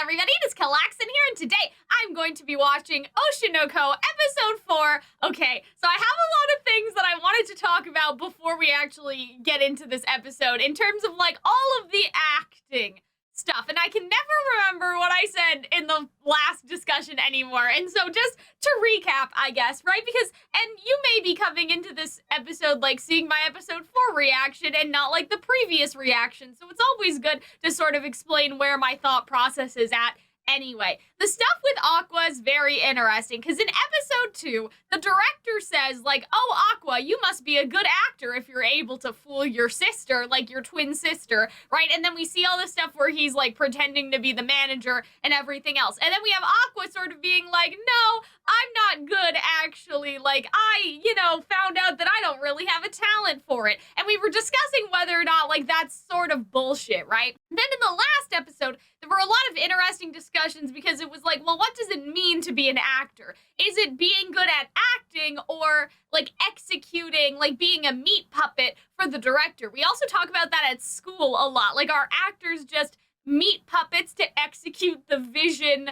everybody, it is Calxiyn here, and today I'm going to be watching Oshi No Ko episode 4. Okay, so I have a lot of things that I wanted to talk about before we actually get into this episode in terms of like all of the acting stuff, and I can never remember what I said in the last discussion anymore. And so just to recap, I guess, right? Because, and you may be coming into this episode like seeing my episode 4 reaction and not like the previous reaction. So it's always good to sort of explain where my thought process is at. Anyway, the stuff with Aqua is very interesting because in episode 2, the director says like, oh, Aqua, you must be a good actor if you're able to fool your sister, like your twin sister, right? And then we see all this stuff where he's like pretending to be the manager and everything else. And then we have Aqua sort of being like, no, I'm not good actually. Like I, found out that I don't really have a talent for it. And we were discussing whether or not like that's sort of bullshit, right? Then in the last episode, there were a lot of interesting discussions because it was like, well, what does it mean to be an actor? Is it being good at acting or like executing, like being a meat puppet for the director? We also talk about that at school a lot. Like, are actors just meat puppets to execute the vision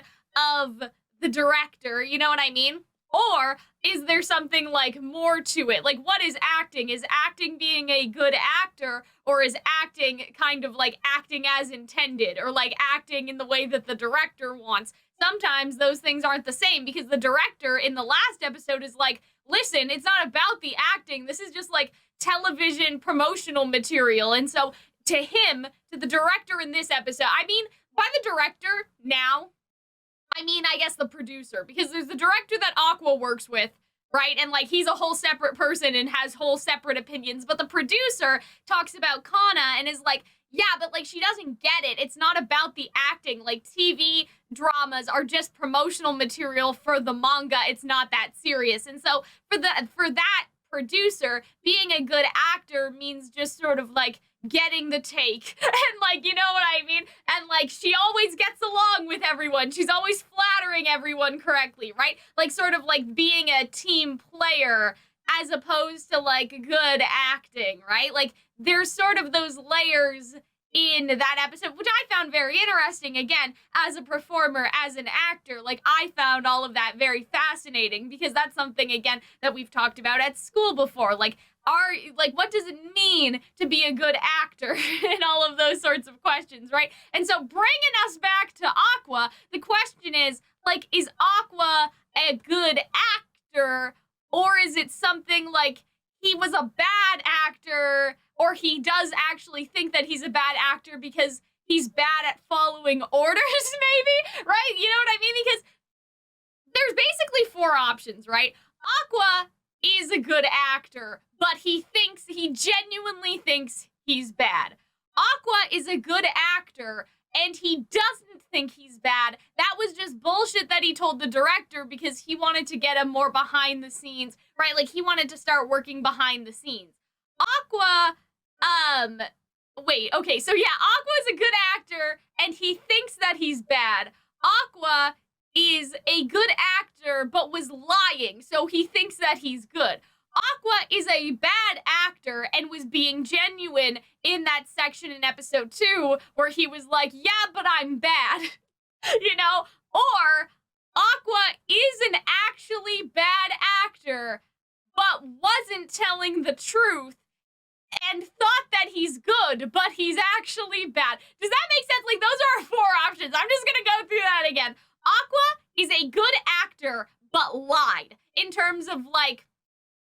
of the director? You know what I mean? Or is there something like more to it? Like, what is acting? Is acting being a good actor, or is acting kind of like acting as intended, or like acting in the way that the director wants? Sometimes those things aren't the same because the director in the last episode is like, listen, it's not about the acting. This is just like television promotional material. And so to him, to the director in this episode, I mean, by the director now, I mean, I guess the producer, because there's the director that Aqua works with, right? And like, he's a whole separate person and has whole separate opinions. But the producer talks about Kana and is like, yeah, but like, she doesn't get it. It's not about the acting. Like, TV dramas are just promotional material for the manga. It's not that serious. And so for that producer, being a good actor means just sort of like getting the take and like, you know what I mean? And like, she always gets along with everyone. She's always flattering everyone correctly, right? Like, sort of like being a team player as opposed to like good acting, right? Like, there's sort of those layers in that episode, which I found very interesting. Again, as a performer, as an actor, like, I found all of that very fascinating because that's something, again, that we've talked about at school before. Like, what does it mean to be a good actor and all of those sorts of questions, right? And so bringing us back to Aqua, the question is, like, is Aqua a good actor, or is it something like he was a bad actor, or he does actually think that he's a bad actor because he's bad at following orders, maybe, right? You know what I mean? Because there's basically 4 options, right? Aqua is a good actor, but he genuinely thinks he's bad. Aqua is a good actor, and he doesn't think he's bad. That was just bullshit that he told the director because he wanted to get him more behind the scenes, right? Like, he wanted to start working behind the scenes. Aqua, okay, so yeah, Aqua is a good actor, and he thinks that he's bad. Aqua is a good actor, but was lying, so he thinks that he's good. Aqua is a bad actor and was being genuine in that section in episode 2 where he was like, yeah, but I'm bad, Or Aqua is an actually bad actor, but wasn't telling the truth and thought that he's good, but he's actually bad. Does that make sense? Like, those are our 4 options. I'm just gonna go through that again. Aqua is a good actor, but lied in terms of like,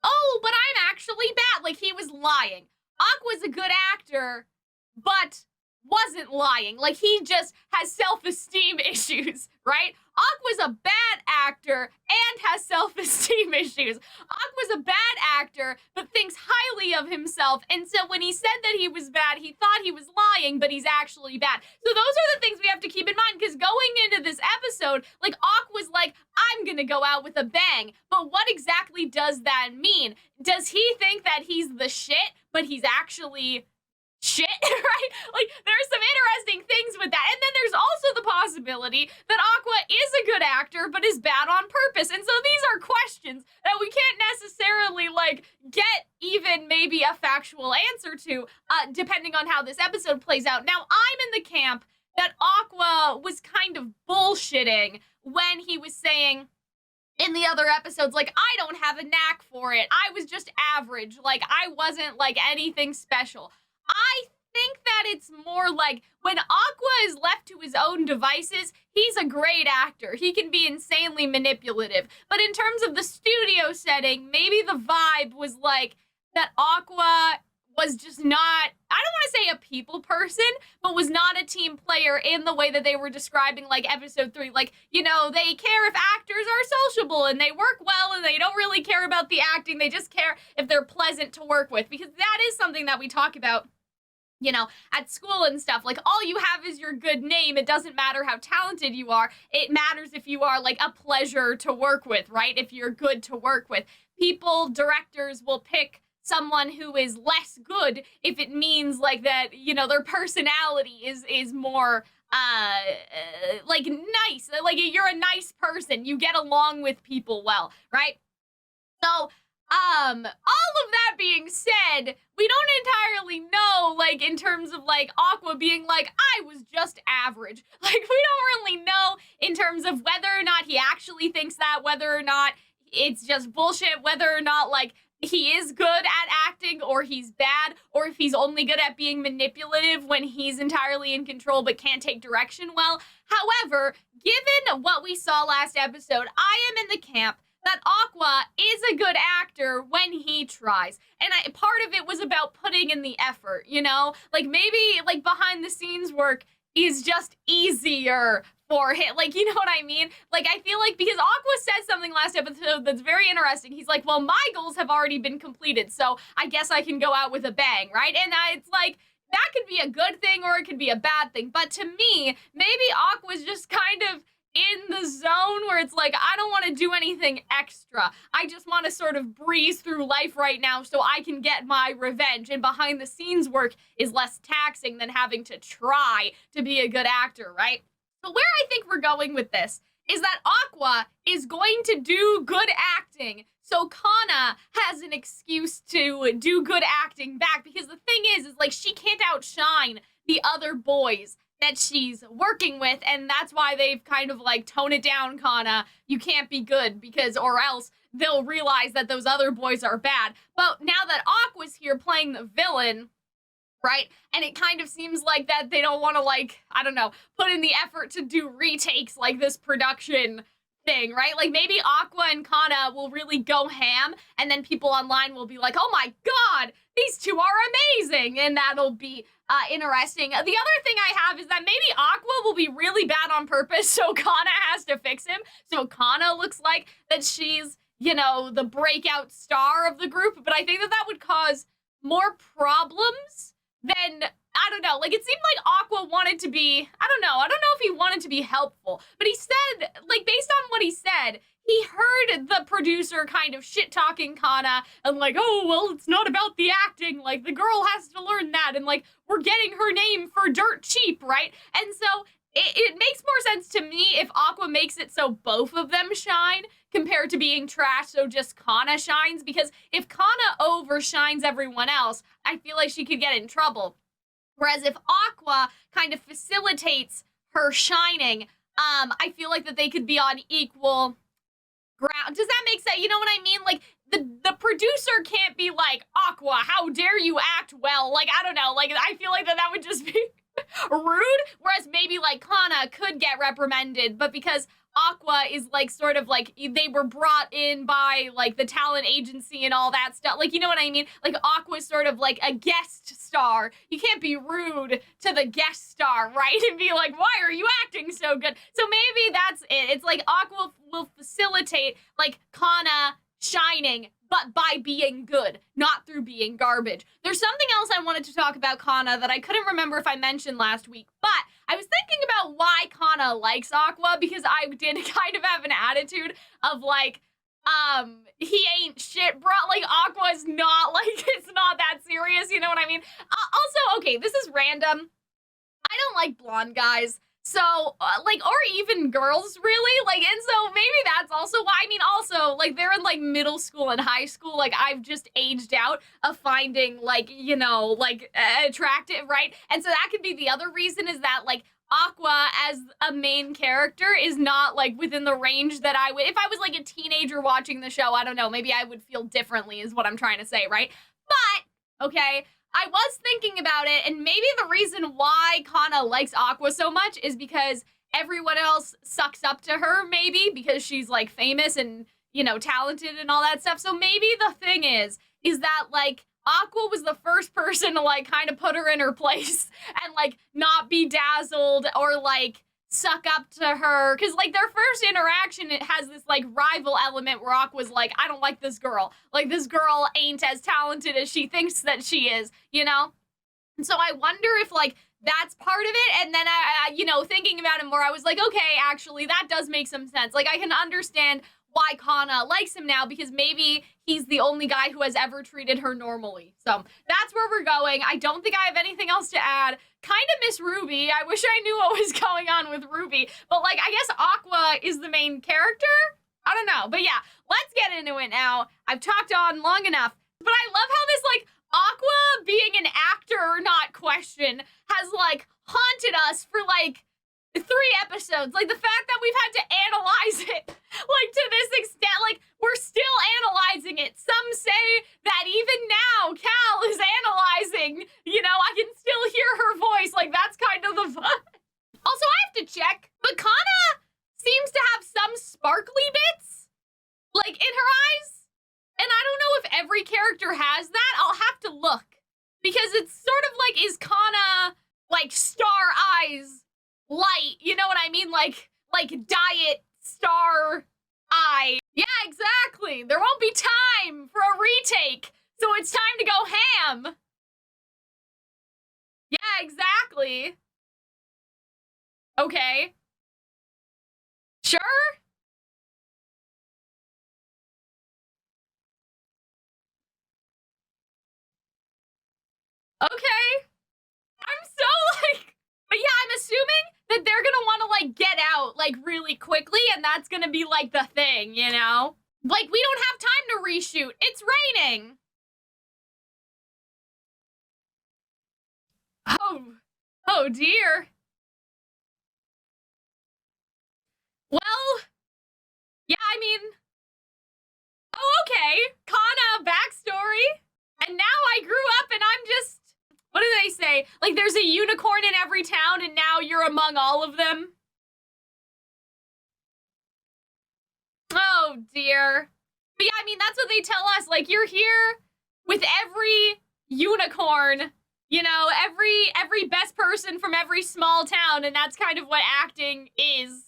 oh, but I'm actually bad. Like, he was lying. Aqua's a good actor, but wasn't lying. Like, he just has self-esteem issues, right? Aqua's a bad actor and has self-esteem issues. Aqua's a bad actor, but thinks highly of himself. And so when he said that he was bad, he thought he was lying, but he's actually bad. So those are the things we have to keep in mind, because going into this episode, like, Aqua's like, I'm gonna go out with a bang. But what exactly does that mean? Does he think that he's the shit, but he's actually shit, right? Like, there's some interesting things with that. And then there's also the possibility that Aqua is a good actor, but is bad on purpose. And so these are questions that we can't necessarily, like, get even maybe a factual answer to, depending on how this episode plays out. Now, I'm in the camp that Aqua was kind of bullshitting when he was saying in the other episodes, like, I don't have a knack for it. I was just average. Like, I wasn't, like, anything special. I think that it's more like when Aqua is left to his own devices, he's a great actor. He can be insanely manipulative. But in terms of the studio setting, maybe the vibe was like that Aqua was just not, I don't want to say a people person, but was not a team player in the way that they were describing, like, episode 3. Like, you know, they care if actors are sociable and they work well and they don't really care about the acting. They just care if they're pleasant to work with, because that is something that we talk about, you know, at school and stuff. Like, all you have is your good name. It doesn't matter how talented you are. It matters if you are, like, a pleasure to work with, right? If you're good to work with. Directors will pick someone who is less good if it means, like, that, you know, their personality is more like nice, like you're a nice person, you get along with people well, right? So all of that being said, we don't entirely know, like, in terms of, like, Aqua being like, I was just average. Like, we don't really know in terms of whether or not he actually thinks that, whether or not it's just bullshit, whether or not, like, he is good at acting or he's bad, or if he's only good at being manipulative when he's entirely in control but can't take direction well. However, given what we saw last episode, I am in the camp that Aqua is a good actor when he tries. And part of it was about putting in the effort, you know? Like, maybe, like, behind the scenes work is just easier for him. Like, you know what I mean? Like, I feel like, because Aqua said something last episode that's very interesting. He's like, well, my goals have already been completed, so I guess I can go out with a bang, right? And it's like, that could be a good thing or it could be a bad thing. But to me, maybe Aqua's just kind of in the zone where it's like, I don't want to do anything extra. I just want to sort of breeze through life right now so I can get my revenge. And behind the scenes work is less taxing than having to try to be a good actor, right? So where I think we're going with this is that Aqua is going to do good acting, so Kana has an excuse to do good acting back, because the thing is like, she can't outshine the other boys that she's working with, and that's why they've kind of, like, toned it down, Kana. You can't be good, because, or else they'll realize that those other boys are bad. But now that Aqua's here playing the villain, right, and it kind of seems like that they don't want to, like, I don't know, put in the effort to do retakes like this production thing, right? Like, maybe Aqua and Kana will really go ham, and then people online will be like, oh my god, these two are amazing, and that'll be interesting. The other thing I have is that maybe Aqua will be really bad on purpose, so Kana has to fix him, so Kana looks like that she's, you know, the breakout star of the group, but I think that that would cause more problems than, I don't know, like, it seemed like Aqua wanted to be, I don't know if he wanted to be helpful, but he said, like, based on what he said, he heard the producer kind of shit-talking Kana, and like, oh, well, it's not about the acting, like, the girl has to learn that, and like, we're getting her name for dirt cheap, right? And so, it makes more sense to me if Aqua makes it so both of them shine, compared to being trash so just Kana shines, because if Kana overshines everyone else, I feel like she could get in trouble. Whereas if Aqua kind of facilitates her shining, I feel like that they could be on equal ground. Does that make sense? You know what I mean? Like, the producer can't be like, Aqua, how dare you act well? Like, I don't know. Like, I feel like that would just be rude. Whereas maybe, like, Kana could get reprimanded, but because Aqua is, like, sort of, like, they were brought in by, like, the talent agency and all that stuff. Like, you know what I mean? Like, Aqua's sort of, like, a guest star. You can't be rude to the guest star, right? And be like, why are you acting so good? So maybe that's it. It's like Aqua will facilitate, like, Kana shining, but by being good, not through being garbage. There's something else I wanted to talk about Kana that I couldn't remember if I mentioned last week, but I was thinking about why Kana likes Aqua, because I did kind of have an attitude of, like, he ain't shit, bro. Like, Aqua's not, like, it's not that serious, you know what I mean? Also, okay, this is random. I don't like blonde guys. So, like, or even girls, really, like, and so maybe that's also why, I mean, also, like, they're in, like, middle school and high school, like, I've just aged out of finding, like, you know, like, attractive, right? And so that could be the other reason, is that, like, Aqua as a main character is not like within the range that I would, if I was like a teenager watching the show, I don't know, maybe I would feel differently is what I'm trying to say, right? But, okay, I was thinking about it, and maybe the reason why Kana likes Aqua so much is because everyone else sucks up to her, maybe, because she's like famous and, you know, talented and all that stuff. So maybe the thing is that like Aqua was the first person to like kind of put her in her place and like not be dazzled or like suck up to her, because like their first interaction, it has this like rival element where Aqua's like, I don't like this girl, like this girl ain't as talented as she thinks that she is, you know? And so I wonder if like that's part of it. And then I you know, thinking about it more, I was like, okay, actually that does make some sense. Like I can understand why Kana likes him now, because maybe he's the only guy who has ever treated her normally. So that's where we're going. I don't think I have anything else to add. Kind of miss Ruby. I wish I knew what was going on with Ruby. But like, I guess Aqua is the main character? I don't know. But yeah, let's get into it now. I've talked on long enough. But I love how this like Aqua being an actor or not question has like haunted us for like 3 episodes. Like the fact that we've had to analyze it like to this extent, like we're still analyzing it. Some say that even now Cal is analyzing, you know, I can still hear her voice. Like that's kind of the fun. Also, I have to check, but Kana seems to have some sparkly bits like in her eyes. And I don't know if every character has that. I'll have to look, because it's sort of like, is Kana like star eyes light, you know what I mean? Like diet star eye. Yeah, exactly. There won't be time for a retake, so it's time to go ham. Yeah, exactly. Okay. Sure? Okay. I'm so like, but yeah, I'm assuming that they're gonna want to like get out like really quickly, and that's gonna be like the thing, you know? Like we don't have time to reshoot. It's raining. Oh, oh dear. Well, yeah, I mean, oh okay. Kana backstory, and now I grew up, and I'm just. What do they say? Like, there's a unicorn in every town, and now you're among all of them? Oh, dear. But yeah, I mean, that's what they tell us. Like, you're here with every unicorn, you know, every best person from every small town, and that's kind of what acting is,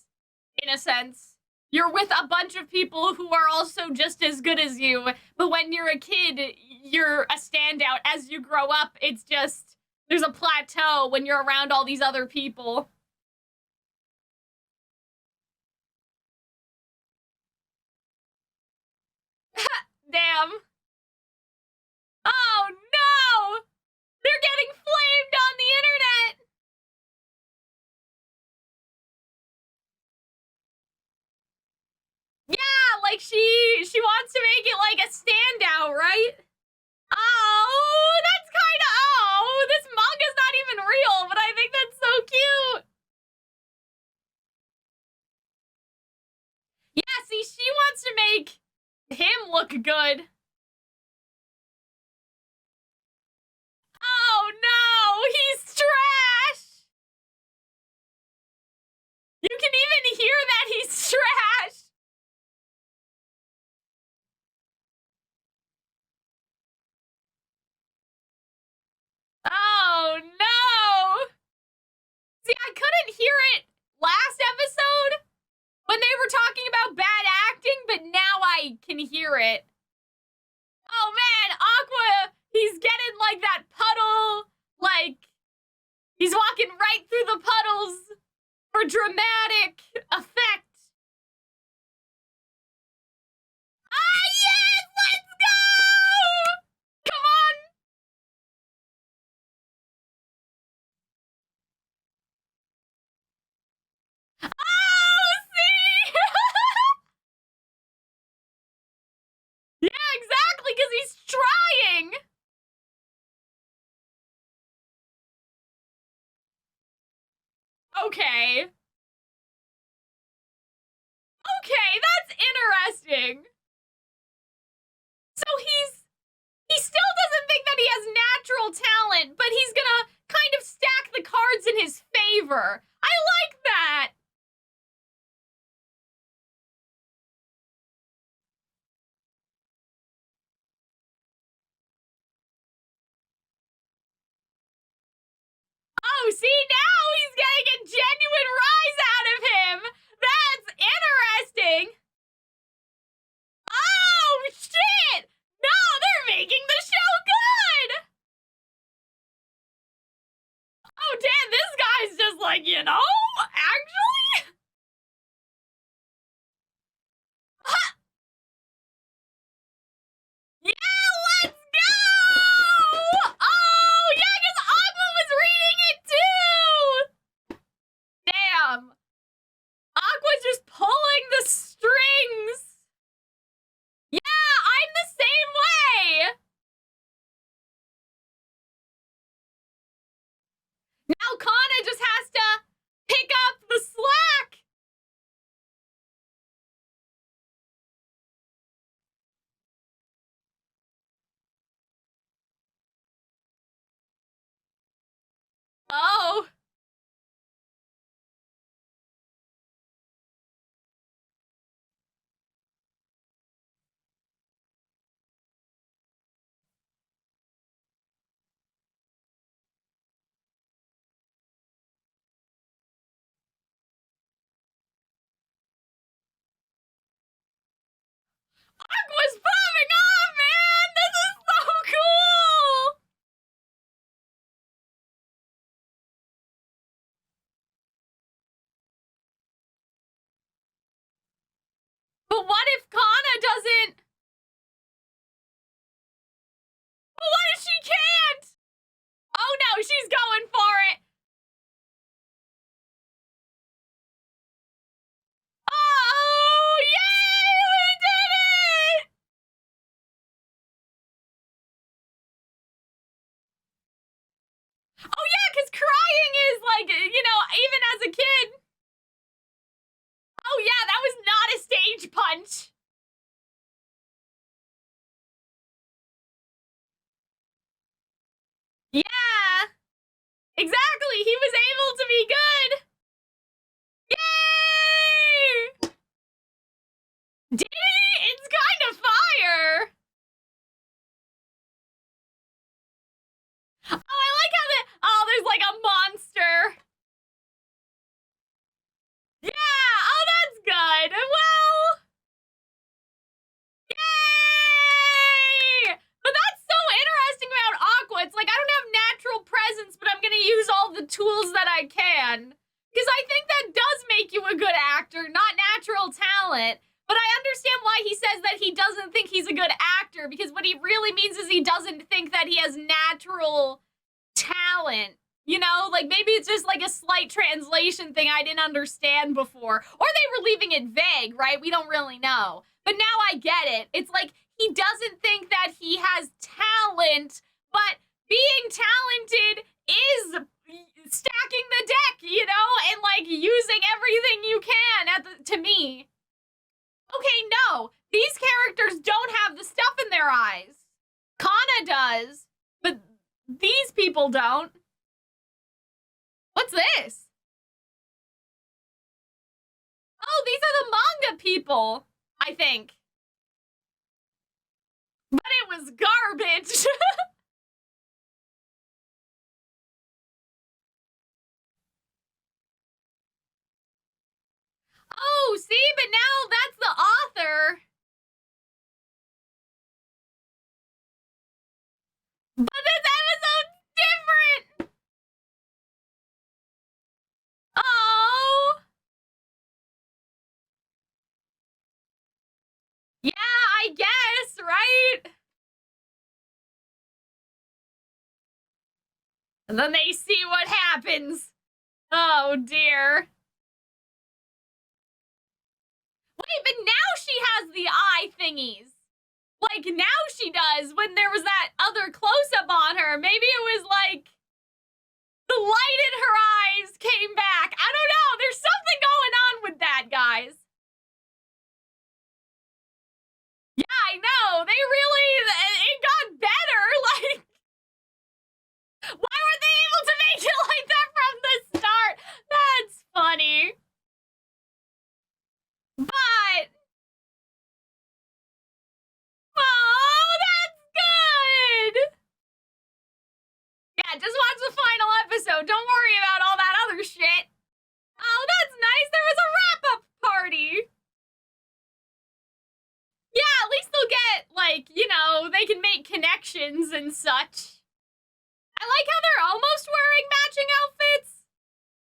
in a sense. You're with a bunch of people who are also just as good as you, but when you're a kid, you're a standout. As you grow up, it's just, there's a plateau when you're around all these other people. Damn. Oh no! They're getting flamed on the internet! Yeah, like she wants to make it like a standout, right? Oh, that's kind of, oh, this manga's not even real, but I think that's so cute. Yeah, see, she wants to make him look good. Oh no, he's trash. You can even hear that he's trash. Oh no. See, I couldn't hear it last episode when they were talking about bad acting, but now I can hear it. Oh man, Aqua, he's getting like that puddle, like he's walking right through the puddles for dramatic effect. Ah yes, let's go! Come on. Oh, see? Yeah, exactly, because he's trying. Okay. Okay, that's interesting. So he still doesn't think that he has natural talent, but he's gonna kind of stack the cards in his favor. I like that. Oh, see, now he's getting a genuine rise out of him. That's interesting. Oh, shit. No, they're making the show good. Oh, damn, this guy's just like, actually? Yeah, let's go! Oh, yeah, because Aqua was reading it too! Damn. Aqua's just pulling the strings. Yeah, I'm the same way. Now Kana just has to pick up the slack. Oh. Aqua's popping off, man! This is so cool! But what if Kana doesn't? But what if she can't? Oh no, she's going for it! Oh, yay! We did it! Oh yeah, because crying is like, even as a kid. Oh yeah, that was not a stage punch. Yeah, exactly. He was able to be good. Yay! Did he? It's kind of fire. Oh, I like how there's like a monster. Yeah, oh, that's good. Well, yay! But that's so interesting about Aqua. It's like, I don't have natural presence, but I'm going to use all the tools that I can. Because I think that does make you a good actor, not natural talent. But I understand why he says that he doesn't think he's a good actor, because what he really means is he doesn't think that he has natural talent. Like maybe it's just like a slight translation thing I didn't understand before. Or they were leaving it vague, right? We don't really know. But now I get it. It's like he doesn't think that he has talent, but being talented is stacking the deck, and like using everything you can to me. Okay, no. These characters don't have the stuff in their eyes. Kana does, but these people don't. What's this? Oh, these are the manga people, I think. But it was garbage. Oh, see, but now that's the author. But this episode's different. Oh. Yeah, I guess, right? And then they see what happens. Oh, dear. Wait, but now she has the eye thingies. Like, now she does when there was that other close-up on her. Maybe it was, like, The light in her eyes came back. I don't know. There's something going on with that, guys. Yeah, I know. They really, it got better. Like, why weren't they able to make it like that from the start? That's funny. But, oh, that's good. Yeah, just watch the final episode. Don't worry about all that other shit. Oh, that's nice. There was a wrap-up party. Yeah, at least they'll get, like, you know, they can make connections and such. I like how they're almost wearing matching outfits.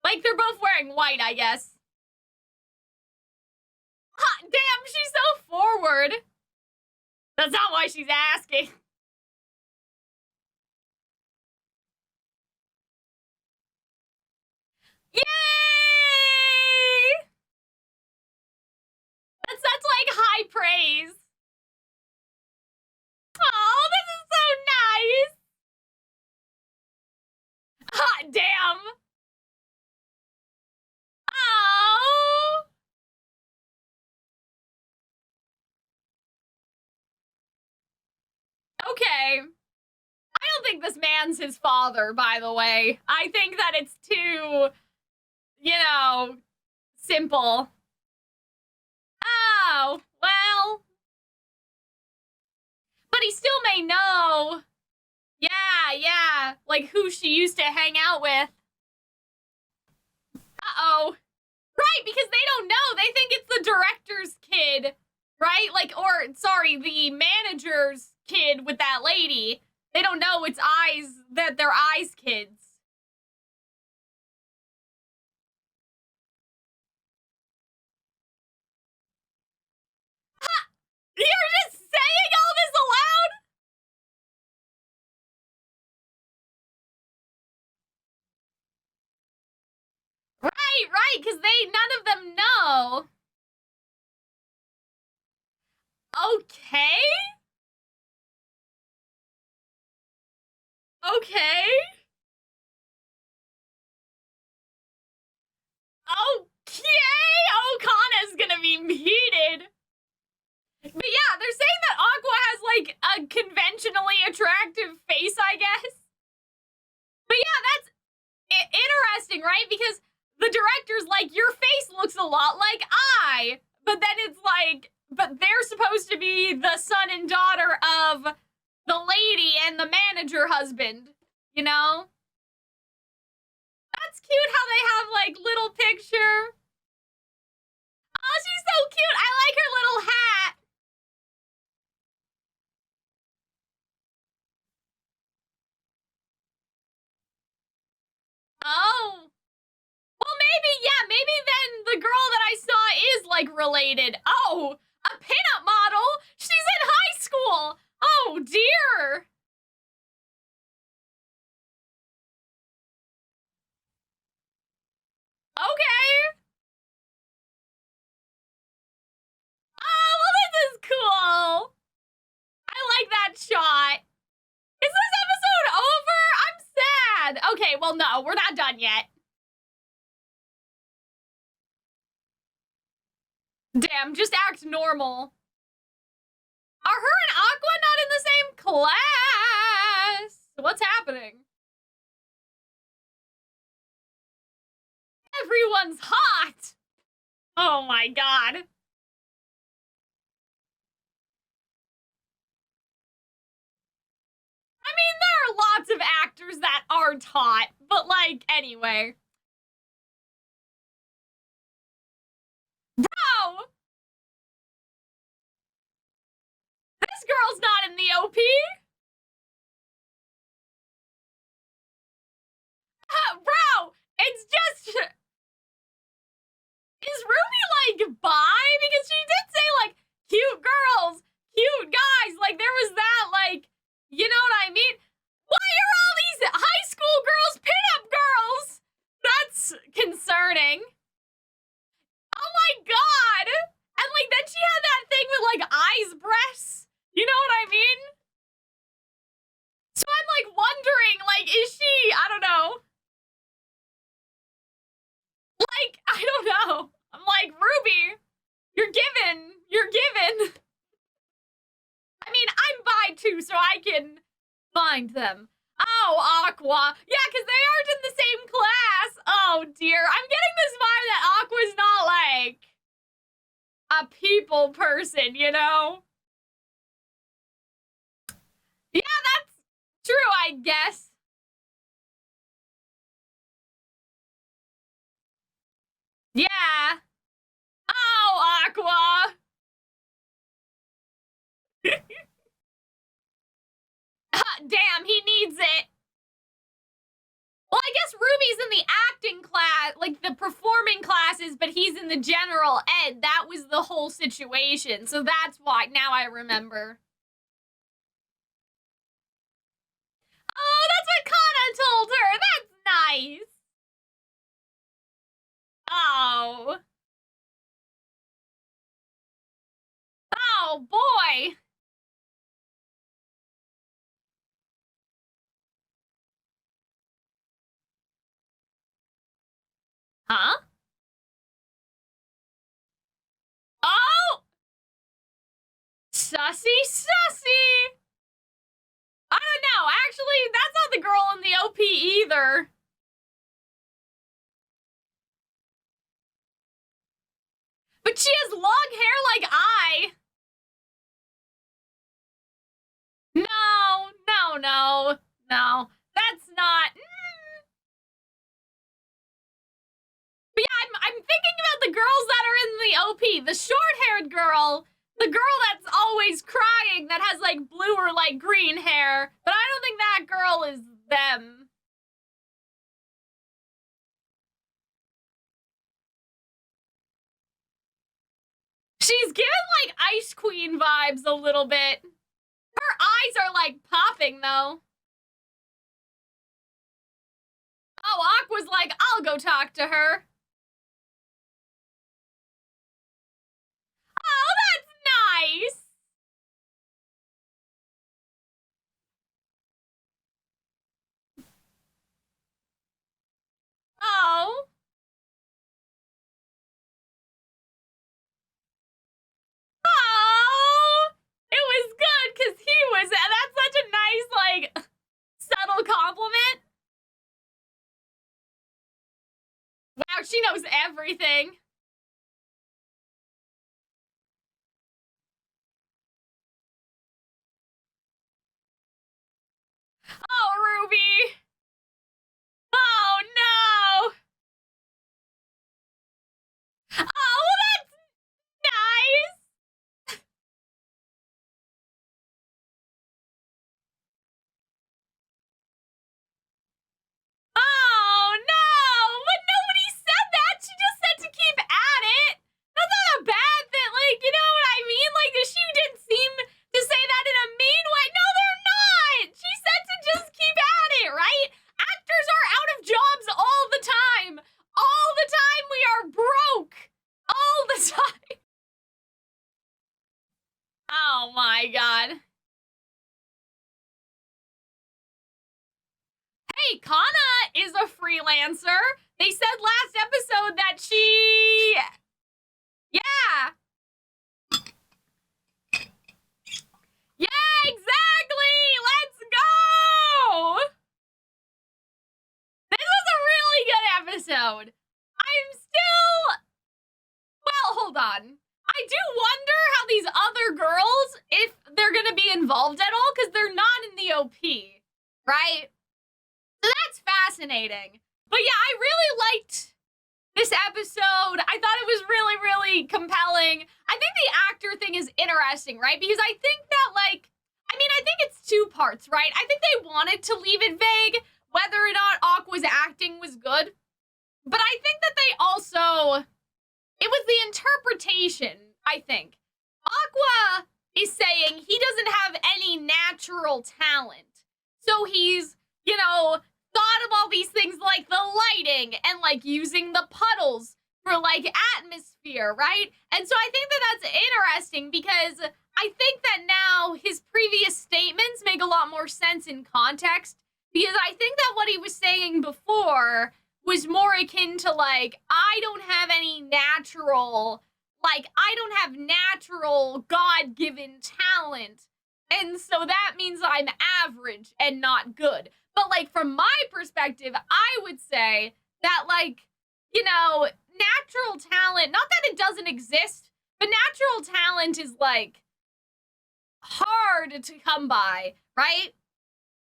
Like, they're both wearing white, I guess. Ha, damn, she's so forward. That's not why she's asking. Yay! That's like high praise. Oh, this is so nice. Hot damn. Oh. Okay. I don't think this man's his father, by the way. I think that it's too, you know, simple. Oh, well. But he still may know. Yeah. Like who she used to hang out with. Uh-oh. Right, because they don't know. They think it's the director's kid, right? Like, or, sorry, the manager's kid with that lady. They don't know it's eyes, that they're eyes kids. Ha! You're just saying all this aloud? Right, because none of them know. Okay. Okay. Okana's gonna be heated. But yeah, they're saying that Aqua has, like, a conventionally attractive face, I guess. But yeah, that's interesting, right? Because the director's like, your face looks a lot like I. But then it's like, but they're supposed to be the son and daughter of the lady and the manager husband, you know? That's cute how they have, like, little picture. Oh, she's so cute. I like her little hat. Oh. Well, maybe then the girl that I saw is, like, related. Oh, a pinup model? She's in high school. Oh, dear. Okay. Oh, well, this is cool. I like that shot. Is this episode over? I'm sad. Okay, well, no, we're not done yet. Damn, just act normal. Are her and Aqua not in the same class? What's happening? Everyone's hot. Oh my god. I mean, there are lots of actors that aren't hot, but, like, anyway. Bro! This girl's not in the OP. Bro, it's just... Is Ruby, like, bi? Because she did say, like, cute girls, cute guys. Like, there was that, like, you know what I mean? Why are all these high school girls pinup girls? That's concerning. Oh my god! And, like, then she had that thing with, like, eyes breasts. You know what I mean? So I'm, like, wondering, like, is she, I don't know. too so I can find them. Oh, Aqua. Yeah, because they aren't in the same class. Oh, dear. I'm getting this vibe that Aqua's not, like, a people person, you know? Yeah, that's true, I guess. Yeah. Oh, Aqua. Damn, he needs it. Well, I guess Ruby's in the acting class, like the performing classes, but he's in the general ed. That was the whole situation. So that's why. Now I remember. Oh, that's what Kana told her. That's nice. Oh. Oh, boy. Huh? Oh! Sussy, sussy! I don't know. Actually, that's not the girl in the OP either. But she has long hair like I. No, no, no, no. That's not. But yeah, I'm thinking about the girls that are in the OP. The short-haired girl, the girl that's always crying, that has like blue or like green hair. But I don't think that girl is them. She's given like Ice Queen vibes a little bit. Her eyes are like popping though. Oh, Aqua's like, I'll go talk to her. Oh, that's nice. Oh. Oh. It was good because he was. That's such a nice, like, subtle compliment. Wow, she knows everything. Oh, Ruby. Oh, no. Oh, well, that's nice. Oh, no. But nobody said that. She just said to keep at it. That's not a bad thing. Like, you know what I mean? Like, she didn't seem to say that in a mean way. No, they're not. She said to just keep at it, right? Actors are out of jobs all the time. All the time we are broke. All the time. Oh my god. Hey, Kana is a freelancer. They said last episode that she... Yeah. Yeah, exactly. Let's go. This was a really good episode. I'm still... Well, hold on. I do wonder how these other girls, if they're going to be involved at all, because they're not in the OP, right? So that's fascinating. But yeah, I really liked this episode. I thought it was really, really compelling. I think the actor thing is interesting, right? Because I think that, like, I mean, I think it's two parts, right? I think they wanted to leave it vague whether or not Aqua's acting was good. But I think that they also... It was the interpretation, I think. Aqua is saying he doesn't have any natural talent. So he's, you know, thought of all these things like the lighting and like using the puddles for like atmosphere, right? And so I think that that's interesting because I think that now his previous statements make a lot more sense in context because I think that what he was saying before was more akin to like, I don't have any natural, like, I don't have natural God-given talent And so that means I'm average and not good. But like from my perspective, I would say that like, natural talent, not that it doesn't exist, but natural talent is like hard to come by, right?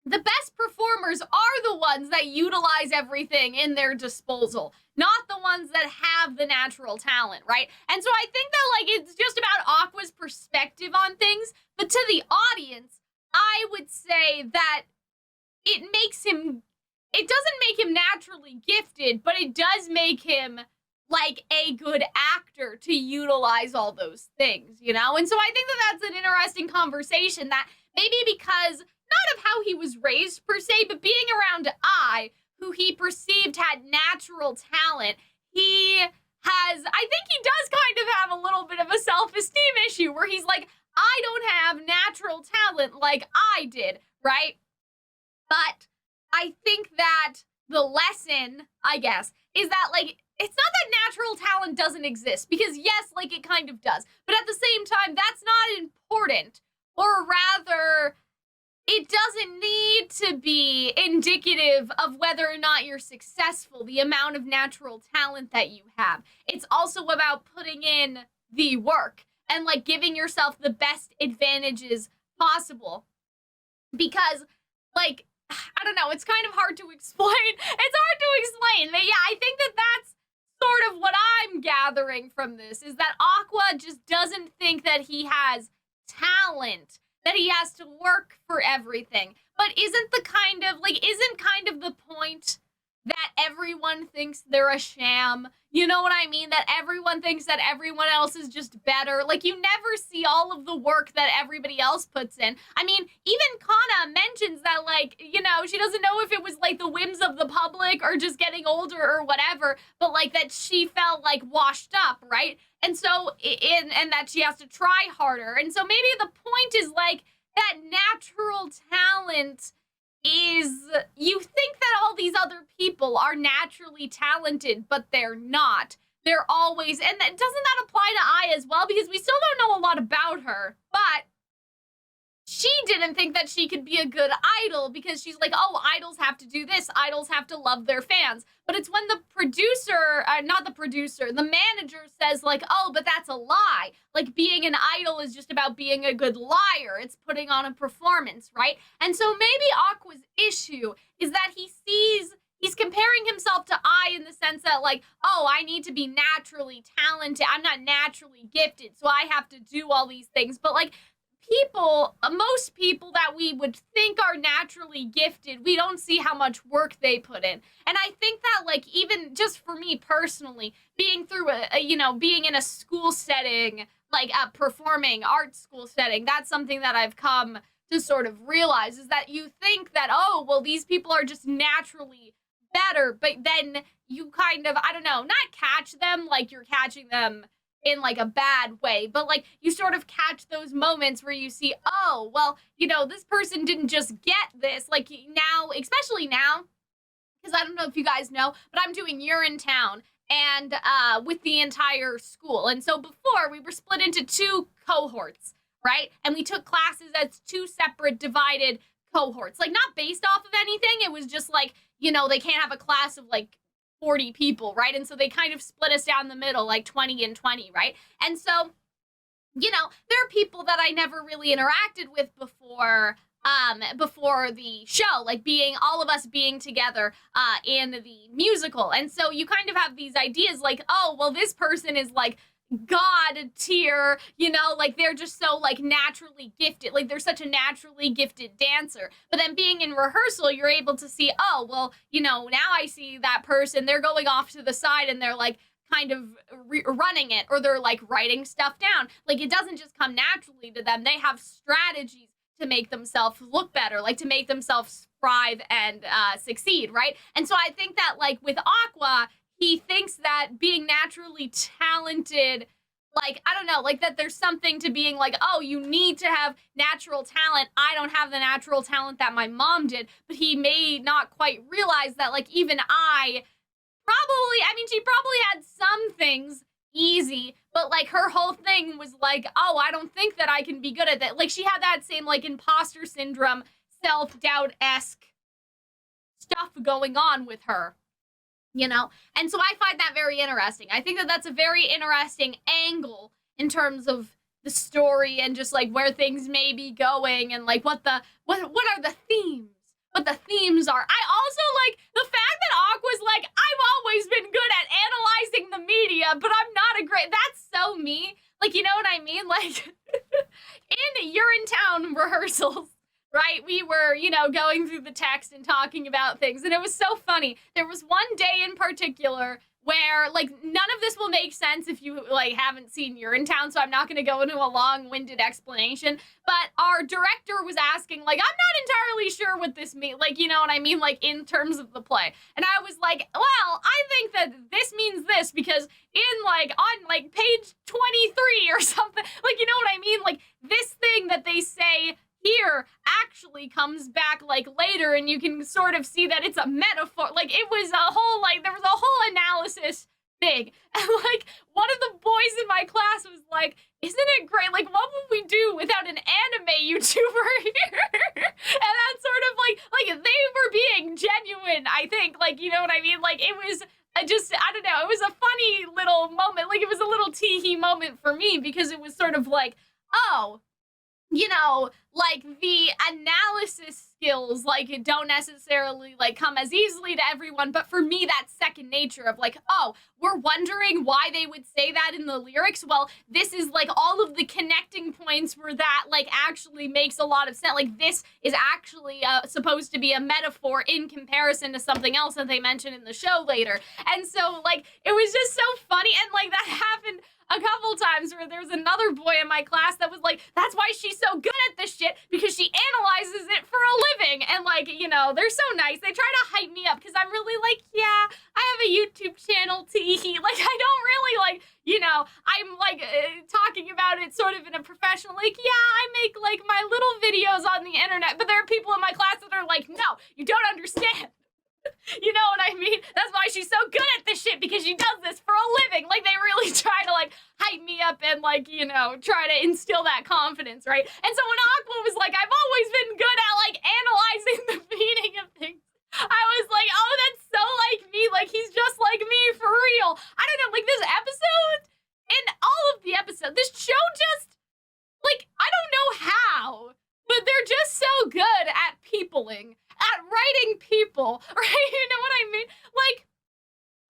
The best performers are the ones that utilize everything in their disposal, not the ones that have the natural talent, right? And so I think that like it's just about Aqua's perspective on things, but to the audience, I would say that it doesn't make him naturally gifted, but it does make him like a good actor to utilize all those things, And so I think that that's an interesting conversation that maybe because not of how he was raised per se, but being around who he perceived had natural talent, I think he does kind of have a little bit of a self-esteem issue where he's like, I don't have natural talent like I did, right? But I think that the lesson, I guess, is that like, it's not that natural talent doesn't exist, because yes, like it kind of does, but at the same time, that's not important, or rather, it doesn't need to be indicative of whether or not you're successful, the amount of natural talent that you have. It's also about putting in the work and like giving yourself the best advantages possible. Because like, I don't know, it's kind of hard to explain. It's hard to explain, but yeah, I think that that's sort of what I'm gathering from this, is that Aqua just doesn't think that he has talent, that he has to work for everything. But isn't kind of the point that everyone thinks they're a sham? You know what I mean? That everyone thinks that everyone else is just better. Like, you never see all of the work that everybody else puts in. I mean, even Kana mentions that, like, she doesn't know if it was, like, the whims of the public or just getting older or whatever, but, like, that she felt, like, washed up, right? And so, and that she has to try harder. And so maybe the point is, like, that natural talent is, you think that all these other people are naturally talented, but they're not. They're always, and doesn't that apply to Ai as well? Because we still don't know a lot about her, but she didn't think that she could be a good idol because she's like, oh, idols have to do this. Idols have to love their fans. But it's when the the manager says like, oh, but that's a lie. Like, being an idol is just about being a good liar. It's putting on a performance, right? And so maybe Aqua's issue is that he's comparing himself to Ai in the sense that like, oh, I need to be naturally talented. I'm not naturally gifted, so I have to do all these things. But like, most people that we would think are naturally gifted, we don't see how much work they put in. And I think that like, even just for me personally, being through being in a school setting, like a performing arts school setting, that's something that I've come to sort of realize, is that you think that, oh, well, these people are just naturally better, but then you kind of, I don't know, not catch them like you're catching them in like a bad way, but like you sort of catch those moments where you see, oh, well, this person didn't just get this, like now, especially now, because I don't know if you guys know, but I'm doing Urinetown and with the entire school. And so before, we were split into two cohorts, right? And we took classes as two separate divided cohorts, like not based off of anything. It was just like, they can't have a class of like 40 people, right? And so they kind of split us down the middle, like 20 and 20, right? And so, there are people that I never really interacted with before the show, like all of us being together in the musical. And so you kind of have these ideas like, oh, well, this person is like God tier, like they're just so like naturally gifted, like they're such a naturally gifted dancer. But then being in rehearsal, you're able to see, oh, well, now I see that person, they're going off to the side and they're like kind of running it, or they're like writing stuff down. Like, it doesn't just come naturally to them. They have strategies to make themselves look better, like to make themselves thrive and succeed, right? And so I think that like with Aqua, he thinks that being naturally talented, like, I don't know, like that there's something to being like, oh, you need to have natural talent. I don't have the natural talent that my mom did. But he may not quite realize that, like, even she probably had some things easy, but like her whole thing was like, oh, I don't think that I can be good at that. Like she had that same like imposter syndrome, self-doubt-esque stuff going on with her, you know? And so I find that very interesting. I think that that's a very interesting angle in terms of the story and just like where things may be going and like what are the themes? What the themes are. I also like the fact that Aqua's like, I've always been good at analyzing the media, but I'm not a great, that's so me. Like, you know what I mean? Like, in Urinetown rehearsals, right, we were, you know, going through the text and talking about things, and it was so funny. There was one day in particular where, like, none of this will make sense if you, like, haven't seen Urinetown, so I'm not going to go into a long-winded explanation, but our director was asking, like, I'm not entirely sure what this means, like, you know what I mean, like, in terms of the play, and I was like, well, I think that this means this, because in, like, on, like, page 23 or something, like, you know what I mean, like, this thing that they say here actually comes back like later, and you can sort of see that it's a metaphor. Like it was a whole, like there was a whole analysis thing, and like one of the boys in my class was like, isn't it great, like what would we do without an anime YouTuber here? And that's sort of like they were being genuine, I think, like, you know what I mean, like it was I don't know, it was a funny little moment, like it was a little tee-hee moment for me, because it was sort of like, oh, you know, like the analysis skills, like it don't necessarily like come as easily to everyone, but for me that's second nature of like, oh, we're wondering why they would say that in the lyrics. Well, this is like all of the connecting points where that like actually makes a lot of sense. Like this is actually supposed to be a metaphor in comparison to something else that they mention in the show later. And so like it was just so funny, and like that happened a couple times where there's another boy in my class that was like, that's why she's so good at this shit, because she analyzes it for a living. And like, you know, they're so nice. They try to hype me up because I'm really like, yeah, I have a YouTube channel, tee. Like, I don't really like, you know, I'm like talking about it sort of in a professional, like, yeah, I make like my little videos on the internet, but there are people in my class that are like, no, you don't understand. You know what I mean? That's why she's so good at this shit, because she does this for a living. Like, they really try to, like, hype me up and, like, you know, try to instill that confidence, right? And so when Aqua was like, I've always been good at, like, analyzing the meaning of things, I was like, oh, that's so like me. Like, he's just like me for real. I don't know, like, this episode, in all of the episodes, this show just, like, I don't know how, but they're just so good at peopling, at writing people, right? You know what I mean? Like,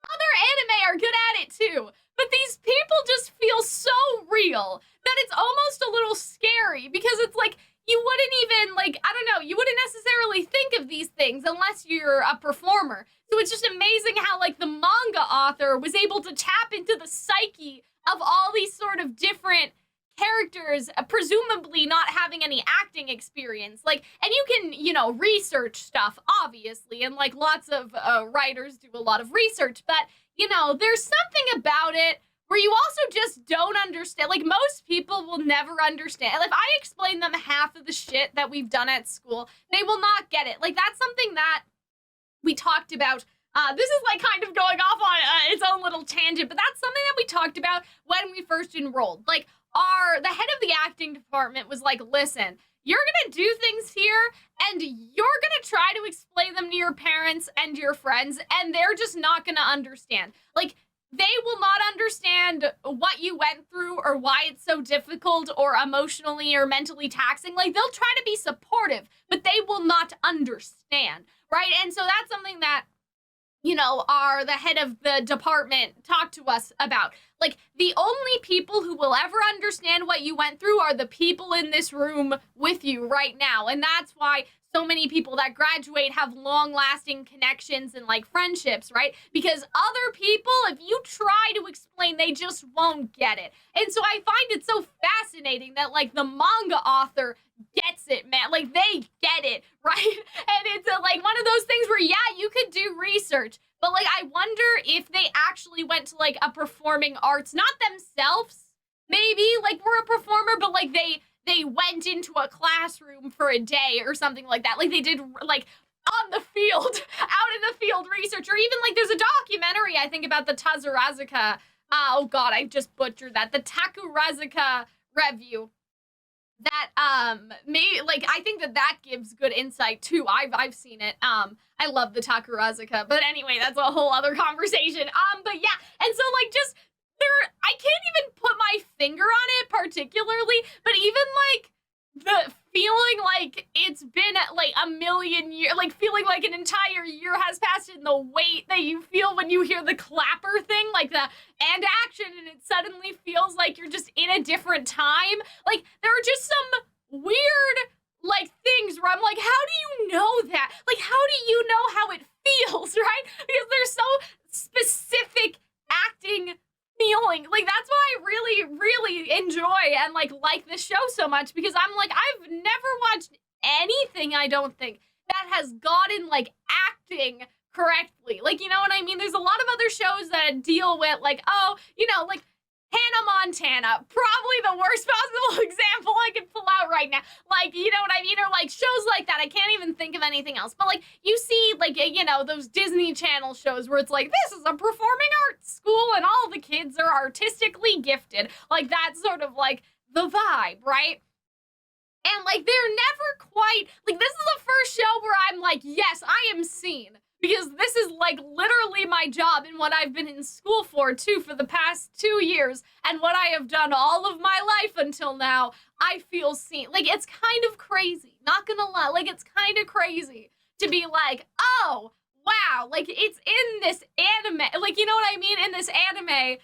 other anime are good at it too, but these people just feel so real that it's almost a little scary, because it's like, you wouldn't even, like, I don't know, you wouldn't necessarily think of these things unless you're a performer. So it's just amazing how, like, the manga author was able to tap into the psyche of all these sort of different characters, presumably not having any acting experience, like, and you can, you know, research stuff, obviously, and like lots of writers do a lot of research, but, you know, there's something about it where you also just don't understand. Like, most people will never understand. If I explain them half of the shit that we've done at school, they will not get it. Like, that's something that we talked about. This is like kind of going off on its own little tangent, but that's something that we talked about when we first enrolled. Like, the head of the acting department was like, listen, you're gonna do things here, and you're gonna try to explain them to your parents and your friends, and they're just not gonna understand. Like, they will not understand what you went through or why it's so difficult or emotionally or mentally taxing. Like, they'll try to be supportive, but they will not understand, right? And so that's something that, you know, the head of the department talked to us about. Like, the only people who will ever understand what you went through are the people in this room with you right now. And that's why so many people that graduate have long-lasting connections and, like, friendships, right? Because other people, if you try to explain, they just won't get it. And so I find it so fascinating that, like, the manga author gets it, man. Like, they get it, right? And it's like one of those things where, yeah, you could do research, but, like, I wonder if they actually went to, like, a performing arts, not themselves, maybe, like, were a performer, but, like, they went into a classroom for a day or something like that. Like, they did, like, on the field, out in the field research, or even, like, there's a documentary, I think, about the Tazurazuka oh god, I just butchered that. The Takurazuka review. That may like I think that gives good insight too. I've seen it. I love the Takurazuka, but anyway, that's a whole other conversation. But yeah, and so like just there, I can't even put my finger on it particularly, but even like the feeling like it's been like a million years, like feeling like an entire year has passed, and the weight that you feel when you hear the clapper thing, like the and action, and it suddenly feels like you're just in a different time. Like there are just some weird like things where I'm like, how do you know that? Like how do you know how it feels, right? Because they're so specific acting feeling. Like that's why I really enjoy and like this show so much, because I'm like, I've never watched anything, I don't think, that has gotten like acting correctly. Like, you know what I mean? There's a lot of other shows that deal with like, oh, you know, like Hannah Montana, probably the worst possible example I could pull out right now. Like, you know what I mean? Or like shows like that. I can't even think of anything else. But like you see like, you know, those Disney Channel shows where it's like, this is a performing arts school and all the kids are artistically gifted. Like that's sort of like the vibe, right? And like they're never quite, like this is the first show where I'm like, yes, I am seen. Because this is like literally my job and what I've been in school for too for the past 2 years, and what I have done all of my life until now. I feel seen. Like it's kind of crazy, not gonna lie. Like it's kind of crazy to be like, oh wow, like it's in this anime, like you know what I mean, in this anime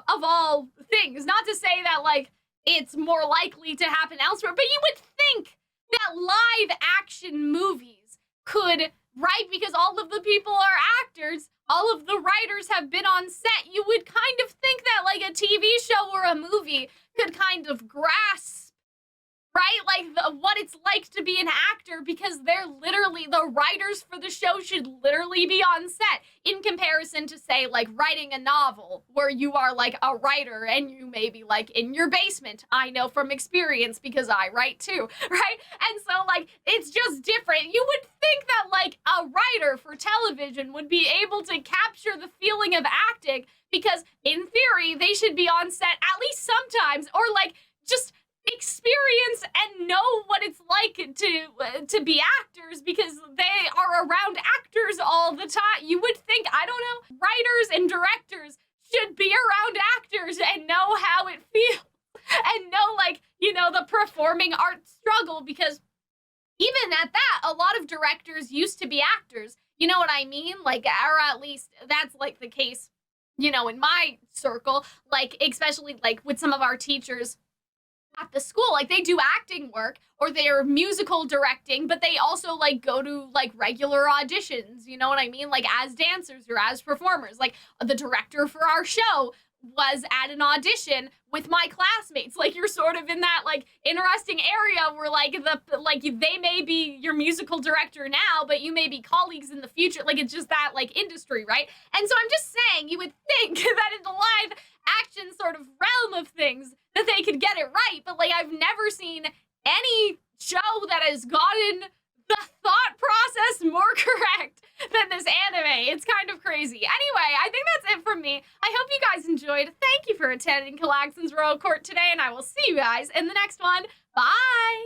of all things. Not to say that like it's more likely to happen elsewhere, but you would think that live action movies could, right, because all of the people are actors, all of the writers have been on set, you would kind of think that like a TV show or a movie could kind of grasp, right, like what it's like to be an actor, because they're literally, the writers for the show should literally be on set, in comparison to say like writing a novel where you are like a writer and you may be like in your basement. I know from experience because I write too, right? And so like it's just different. You would think that like a writer for television would be able to capture the feeling of acting, because in theory they should be on set at least sometimes, or like just experience and know what it's like to be actors, because they are around actors all the time. You would think, I don't know, writers and directors should be around actors and know how it feels and know like, you know, the performing arts struggle, because even at that, a lot of directors used to be actors. You know what I mean? Like, or at least that's like the case, you know, in my circle, like especially like with some of our teachers at the school, like they do acting work or they're musical directing, but they also like go to like regular auditions, you know what I mean? Like as dancers or as performers. Like the director for our show was at an audition with my classmates. Like you're sort of in that like interesting area where like they may be your musical director now, but you may be colleagues in the future. Like it's just that like industry, right? And so I'm just saying, you would think that in the live action sort of realm of things that they could get it right, but like I've never seen any show that has gotten the thought process more correct than this anime. It's kind of crazy. Anyway, I think that's it from me. I hope you guys enjoyed. Thank you for attending Calxiyn's Royal Court today, and I will see you guys in the next one. Bye!